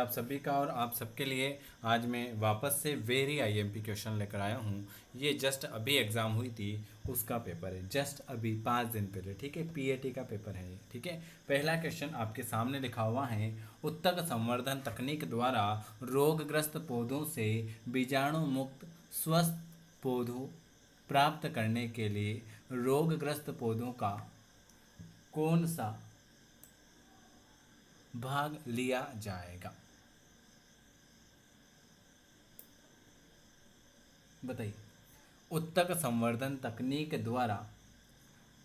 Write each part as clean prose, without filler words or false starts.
आप सभी का और आप सबके लिए आज मैं वापस से वेरी आईएमपी क्वेश्चन लेकर आया हूँ। ये जस्ट अभी एग्ज़ाम हुई थी उसका पेपर है, जस्ट अभी 5 दिन पहले, ठीक है। पीएटी का पेपर है ये, ठीक है। पहला क्वेश्चन आपके सामने लिखा हुआ है, उत्तक संवर्धन तकनीक द्वारा रोगग्रस्त पौधों से बीजाणु मुक्त स्वस्थ पौधों प्राप्त करने के लिए रोगग्रस्त पौधों का कौन सा भाग लिया जाएगा? बताइए। उत्तक संवर्धन तकनीक द्वारा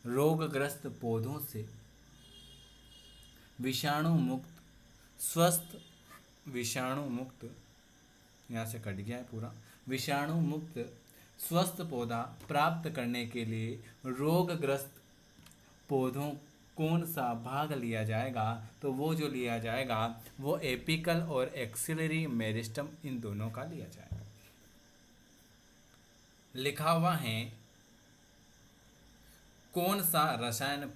रोगग्रस्त पौधों से विषाणु मुक्त स्वस्थ विषाणु मुक्त, यहाँ से कट गया है पूरा, विषाणु मुक्त स्वस्थ पौधा प्राप्त करने के लिए रोगग्रस्त पौधों कौन सा भाग लिया जाएगा? तो वो जो लिया जाएगा वो एपिकल और एक्सिलरी मेरिस्टम, इन दोनों का लिया जाएगा। लिखा हुआ है, कौन सा रसायन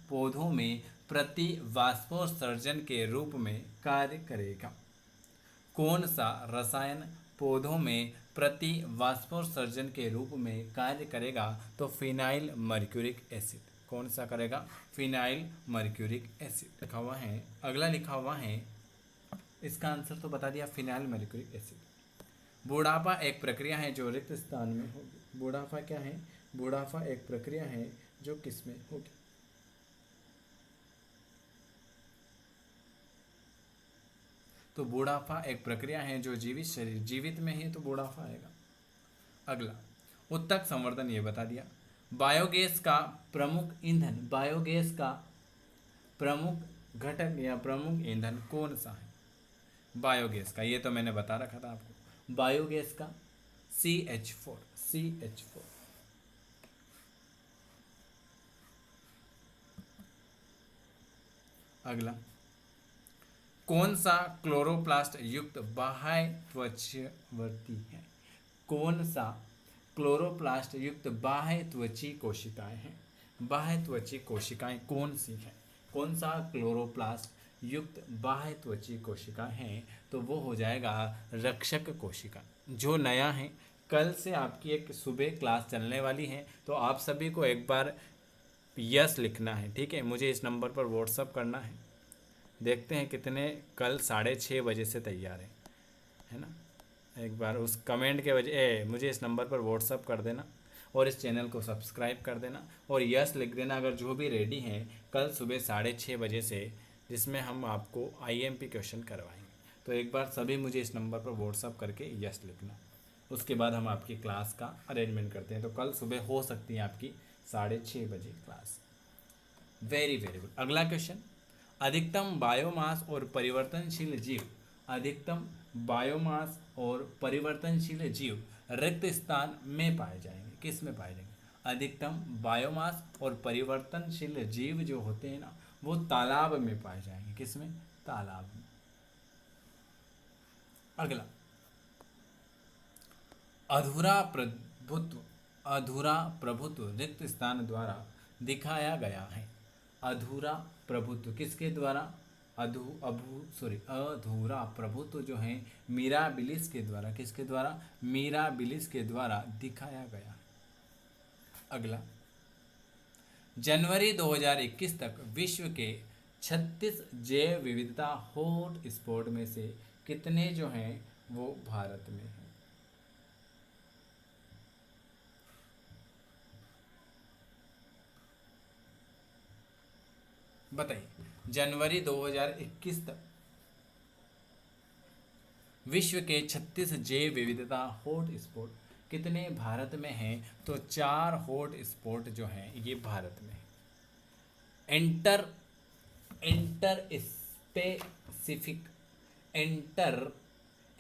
पौधों में प्रति वाष्पोत्सर्जन के रूप में कार्य करेगा? कौन सा रसायन पौधों में प्रति वाष्पोत्सर्जन के रूप में कार्य करेगा? तो फिनाइल मर्क्यूरिक एसिड। कौन सा करेगा? फिनाइल मर्क्यूरिक एसिड लिखा हुआ है। अगला लिखा हुआ है, इसका आंसर तो बता दिया, फिनाइल मर्क्यूरिक एसिड। बुढ़ापा एक प्रक्रिया है जो रिक्त स्थान में होगी। बुढ़ापा क्या है? बुढ़ापा एक प्रक्रिया है जो किस में होगी? तो बुढ़ापा एक प्रक्रिया है जो जीवित शरीर, जीवित में ही तो बुढ़ापा आएगा। अगला, उत्तक संवर्धन ये बता दिया। बायोगैस का प्रमुख ईंधन, बायोगैस का प्रमुख घटक या प्रमुख ईंधन कौन सा है? बायोगैस का, ये तो मैंने बता रखा था आपको, बायोगैस का CH4। CH4। अगला, कौन सा क्लोरोप्लास्ट युक्त बाह्य त्वचावर्ती है? कौन सा क्लोरोप्लास्ट युक्त बाह्य त्वची कोशिकाएं हैं? बाह्य त्वची कोशिकाएं कौन सी हैं? कौन सा क्लोरोप्लास्ट युक्त बाह्य त्वची कोशिकाएं हैं? तो वो हो जाएगा रक्षक कोशिका, जो नया है। कल से आपकी एक सुबह क्लास चलने वाली है, तो आप सभी को एक बार यस लिखना है, ठीक है। मुझे इस नंबर पर व्हाट्सअप करना है। देखते हैं कितने कल 6:30 बजे से तैयार है ना। एक बार उस कमेंट के वजह मुझे इस नंबर पर व्हाट्सअप कर देना और इस चैनल को सब्सक्राइब कर देना और यस लिख देना अगर जो भी रेडी हैं कल सुबह 6:30 बजे से, जिसमें हम आपको आईएमपी क्वेश्चन करवाएंगे। तो एक बार सभी मुझे इस नंबर पर व्हाट्सअप करके यस लिखना, उसके बाद हम आपकी क्लास का अरेंजमेंट करते हैं। तो कल सुबह हो सकती है आपकी 6:30 बजे क्लास। Very very good. अगला क्वेश्चन, अधिकतम बायोमास और परिवर्तनशील जीव, अधिकतम बायोमास और परिवर्तनशील जीव रिक्त स्थान में पाए जाएंगे। किस में पाए जाएंगे? अधिकतम बायोमास और परिवर्तनशील जीव जो होते हैं ना, वो तालाब में पाए जाएंगे। किस में? तालाब में। अगला, अधूरा प्रभुत्व रिक्त स्थान द्वारा दिखाया गया है। अधूरा प्रभुत्व किसके द्वारा? अधूरा प्रभुत्व जो है मिराबिलिस के द्वारा। किसके द्वारा? मिराबिलिस के द्वारा दिखाया गया। अगला, जनवरी 2021 तक विश्व के 36 जैव विविधता हॉट स्पॉट में से कितने जो हैं वो भारत में हैं? बताइए। जनवरी 2021 तक विश्व के 36 जैव विविधता हॉट स्पॉट कितने भारत में हैं? तो 4 हॉट स्पॉट जो हैं ये भारत में हैं। एंटर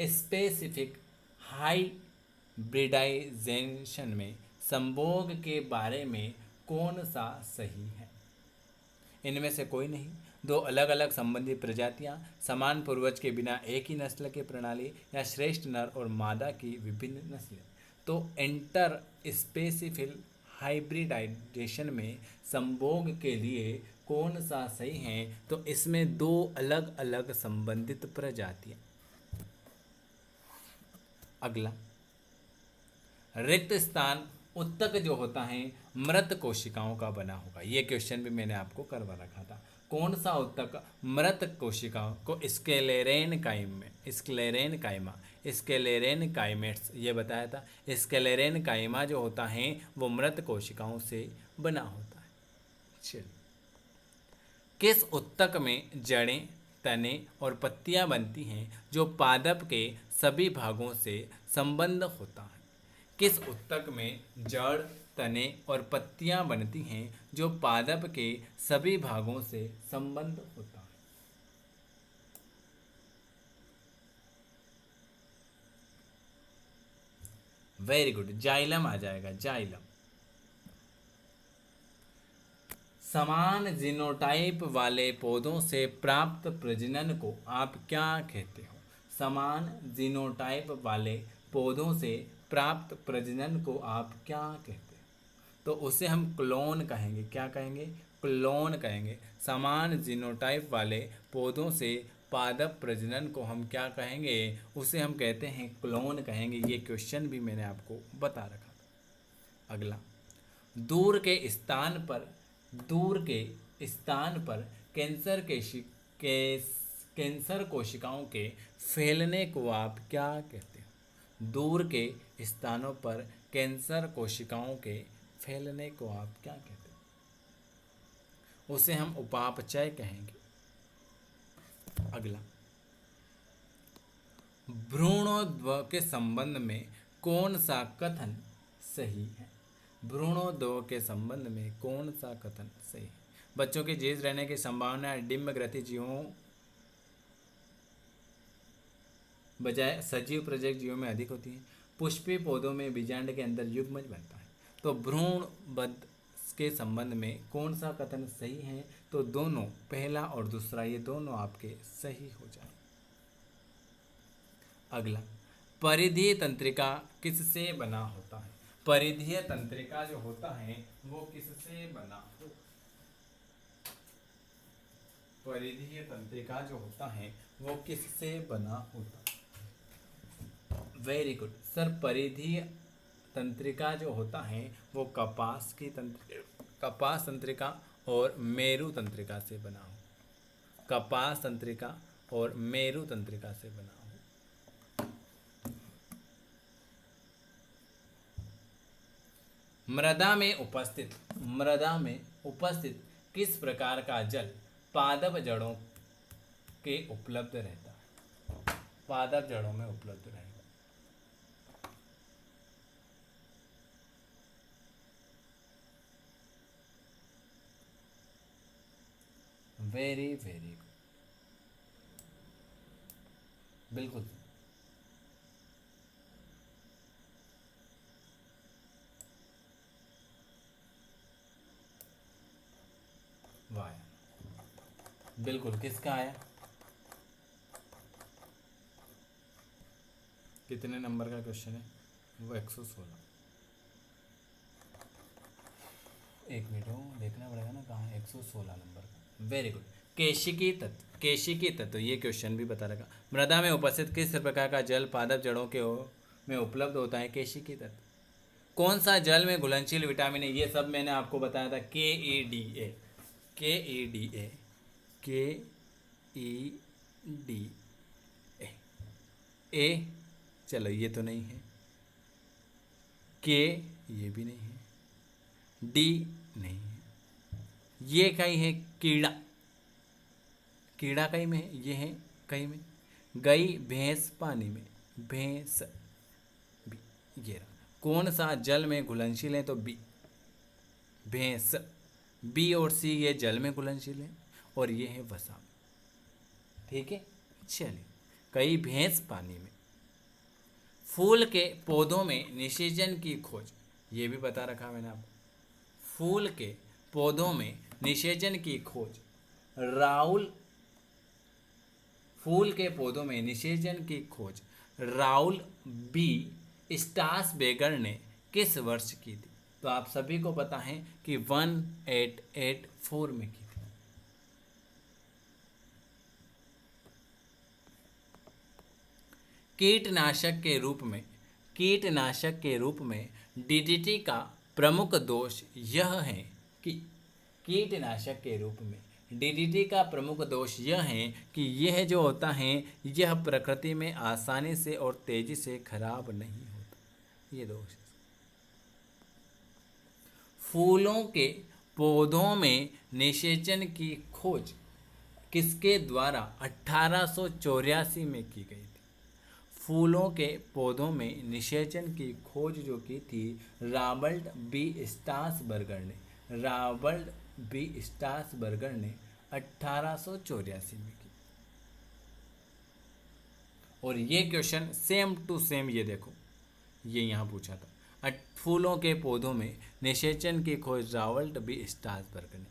स्पेसिफिक हाइब्रिडाइजेशन में संभोग के बारे में कौन सा सही है? इनमें से कोई नहीं। दो अलग अलग संबंधी प्रजातियां समान पूर्वज के बिना एक ही नस्ल के प्रणाली या श्रेष्ठ नर और मादा की विभिन्न नस्लें। तो एंटर स्पेसिफिक हाइब्रिडाइजेशन में संभोग के लिए कौन सा सही है? तो इसमें दो अलग अलग संबंधित प्रजातियां। अगला, रिक्त स्थान उत्तक जो होता है मृत कोशिकाओं का बना होगा। ये क्वेश्चन भी मैंने आपको करवा रखा था। कौन सा उत्तक मृत कोशिकाओं को स्क्लेरेन काइम में, स्क्लेरेन काइमा, स्क्लेरेन काइमेट्स, ये बताया था। स्क्लेरेन काइमा जो होता है वो मृत कोशिकाओं से बना होता है। चलिए, किस उत्तक में जड़ें, तने और पत्तियां बनती हैं जो पादप के सभी भागों से संबंध होता है? किस उत्तक में जड़, तने और पत्तियां बनती हैं जो पादप के सभी भागों से संबंध होता है? वेरी गुड, जाइलम आ जाएगा, जाइलम। समान जीनोटाइप वाले पौधों से प्राप्त प्रजनन को आप क्या कहते हो? समान जीनोटाइप वाले पौधों से प्राप्त प्रजनन को आप क्या कहते हो? तो उसे हम क्लोन कहेंगे। क्या कहेंगे? क्लोन कहेंगे। समान जीनोटाइप वाले पौधों से पादप प्रजनन को हम क्या कहेंगे? उसे हम कहते हैं क्लोन कहेंगे। ये क्वेश्चन भी मैंने आपको बता रखा था। अगला, दूर के स्थान पर, दूर के स्थान पर कैंसर कैंसर कोशिकाओं के फैलने को आप क्या कहते हो? दूर के स्थानों पर कैंसर कोशिकाओं के फैलने को आप क्या कहते हो? उसे हम उपापचय कहेंगे। अगला, भ्रूणोद्भव के संबंध में कौन सा कथन सही है? भ्रूणोद्भव के संबंध में कौन सा कथन सही है? बच्चों के जीवित रहने की संभावना डिम्ब ग्रथि जीवों बजाय सजीव प्रजनक जीवों में अधिक होती है। पुष्पीय पौधों में बीजांड के अंदर युग्मज बनता है। तो भ्रूण बध के संबंध में कौन सा कथन सही है? तो दोनों, पहला और दूसरा, ये दोनों आपके सही हो जाए। अगला, परिधीय तंत्रिका किससे बना होता है? परिधीय तंत्रिका जो होता है वो किससे बना हो? परिधीय तंत्रिका जो होता है वो किससे बना होता है? वेरी गुड सर, परिधीय तंत्रिका जो होता है वो कपास की कपास तंत्रिका और मेरु तंत्रिका से बना हो। कपास तंत्रिका और मेरु तंत्रिका से बना हो। मृदा में उपस्थित किस प्रकार का जल पादप जड़ों के उपलब्ध रहता है? पादप जड़ों में उपलब्ध रहेगा। वेरी वेरी गुड, बिल्कुल। वाह, बिल्कुल। किसका आया? कितने नंबर का क्वेश्चन है वो? 116। एक मिनट हो, देखना पड़ेगा ना कहाँ। 116 नंबर का। Very good. केशिकी तत्व, केशिकी तत्व, ये क्वेश्चन भी बता रखा। मृदा में उपस्थित किस प्रकार का जल पादप जड़ों के में उपलब्ध होता है? केशिकी तत्व। कौन सा जल में घुलनशील विटामिन है? ये सब मैंने आपको बताया था। KEDA, KEDA, KEDA। ए, चलो ये तो नहीं है। के, ये भी नहीं है। डी नहीं है। ये कहीं है? कीड़ा, कीड़ा कहीं में है, ये है कहीं में। गई भैंस पानी में, भैंस बी, ये रहा। कौन सा जल में घुलनशील है? तो बी, भैंस। बी और सी ये जल में घुलनशील है और ये है वसा। ठीक है, चलिए। कई भैंस पानी में। फूल के पौधों में निषेचन की खोज, ये भी बता रखा मैंने आपको। फूल के पौधों में निषेचन की खोज फूल के पौधों में निषेचन की खोज राउल बी स्टासबेगर ने किस वर्ष की थी? तो आप सभी को पता है कि 1884 में की थी। कीटनाशक के रूप में डीडीटी का प्रमुख दोष यह है कि कीटनाशक के रूप में डीडीटी का प्रमुख दोष यह है कि यह जो होता है यह प्रकृति में आसानी से और तेजी से खराब नहीं होता। ये दोष है। फूलों के पौधों में निषेचन की खोज किसके द्वारा 1884 में की गई थी? फूलों के पौधों में निषेचन की खोज जो की थी रॉबर्ट बी स्ट्रासबर्गर ने 1884 में की। और ये क्वेश्चन सेम टू सेम ये देखो, ये यहाँ पूछा था। फूलों के पौधों में निषेचन की खोज रॉबर्ट बी स्ट्रासबर्गर ने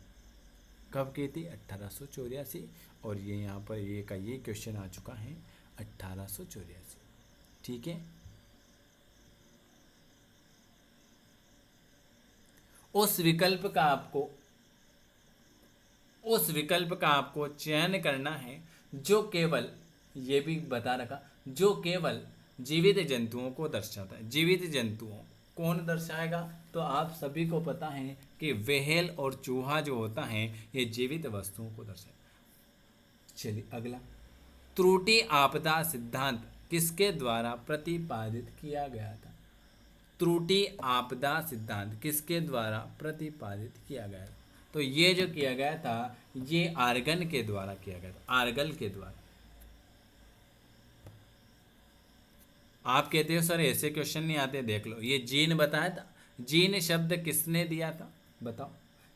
कब की थी? 1884। और ये यहाँ पर ये का ये क्वेश्चन आ चुका है 1884। ठीक है। उस विकल्प का आपको चयन करना है जो केवल, ये भी बता रखा, जो केवल जीवित जंतुओं को दर्शाता है। जीवित जंतुओं कौन दर्शाएगा? तो आप सभी को पता है कि व्हेल और चूहा जो होता है ये जीवित वस्तुओं को दर्शाएगा। चलिए अगला, त्रुटि आपदा सिद्धांत किसके द्वारा प्रतिपादित किया गया था? त्रुटि आपदा सिद्धांत किसके द्वारा प्रतिपादित किया गया था? तो ये जो किया गया था ये आर्गन के द्वारा किया गया था, आर्गन के द्वारा। आप कहते हो सर ऐसे क्वेश्चन नहीं आते, देख लो ये जीन बताया था। जीन शब्द किसने दिया था बताओ?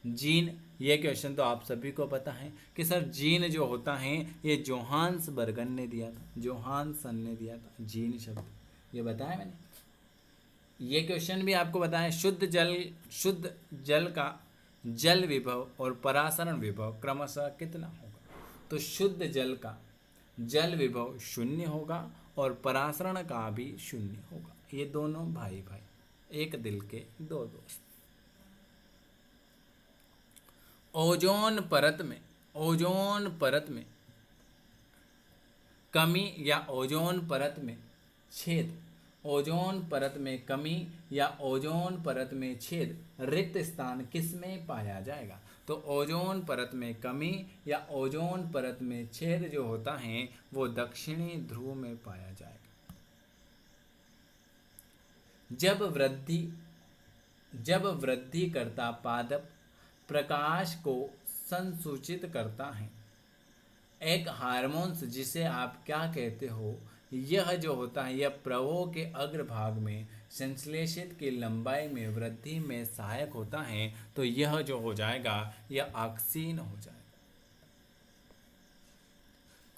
जीन, ये क्वेश्चन तो आप सभी को पता है कि सर जीन जो होता है ये जोहान्सबर्गन ने दिया था, जोहानसन ने दिया था जीन शब्द, ये बताया मैंने। ये क्वेश्चन भी आपको बताया, शुद्ध जल का जल विभव और परासरण विभव क्रमशः कितना होगा? तो शुद्ध जल का जल विभव 0 होगा और परासरण का भी 0 होगा। ये दोनों भाई भाई, एक दिल के दो दोस्त। ओजोन परत में कमी या ओजोन परत में छेद, ओजोन परत में कमी या ओजोन परत में छेद रिक्त स्थान किस में पाया जाएगा? तो ओजोन परत में कमी या ओजोन परत में छेद जो होता है वो दक्षिणी ध्रुव में पाया जाएगा। जब वृद्धि करता पादप प्रकाश को संसूचित करता है, एक हार्मोन्स जिसे आप क्या कहते हो, यह जो होता है यह प्रवाह के अग्रभाग में संश्लेषित की लंबाई में वृद्धि में सहायक होता है। तो यह जो हो जाएगा यह ऑक्सीन हो जाएगा।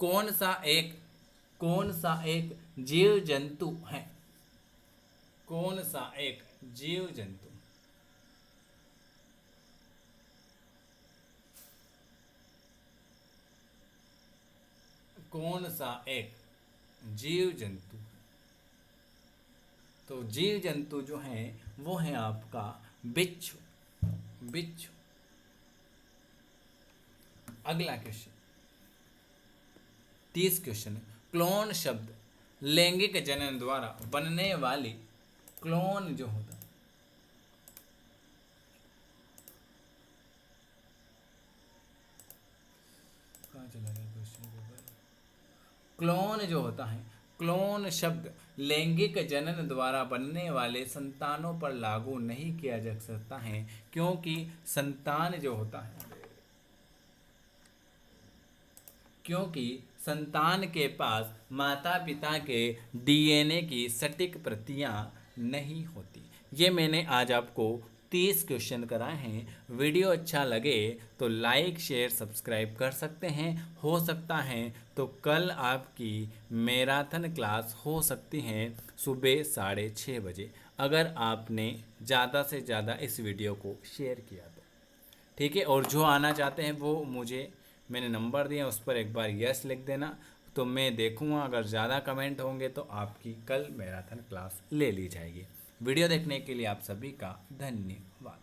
कौन सा एक जीव जंतु है? कौन सा एक जीव जंतु? कौन सा एक जीव जंतु? तो जीव जंतु जो है वो है आपका बिच्छू। अगला क्वेश्चन 30 क्वेश्चन। क्लोन शब्द लैंगिक जनन द्वारा बनने वाली, क्लोन जो होता है, कहाँ चला गया क्वेश्चन पेपर? क्लोन जो होता है, क्लोन शब्द लैंगिक जनन द्वारा बनने वाले संतानों पर लागू नहीं किया जा सकता है, क्योंकि संतान के पास माता पिता के डीएनए की सटीक प्रतियां नहीं होती। ये मैंने आज आपको 30 क्वेश्चन कराए हैं। वीडियो अच्छा लगे तो लाइक शेयर सब्सक्राइब कर सकते हैं। हो सकता है तो कल आपकी मैराथन क्लास हो सकती है सुबह 6:30 बजे, अगर आपने ज़्यादा से ज़्यादा इस वीडियो को शेयर किया तो। ठीक है, और जो आना चाहते हैं वो मुझे, मैंने नंबर दिया उस पर एक बार यस लिख देना, तो मैं देखूँगा अगर ज़्यादा कमेंट होंगे तो आपकी कल मैराथन क्लास ले ली जाएगी। वीडियो देखने के लिए आप सभी का धन्यवाद।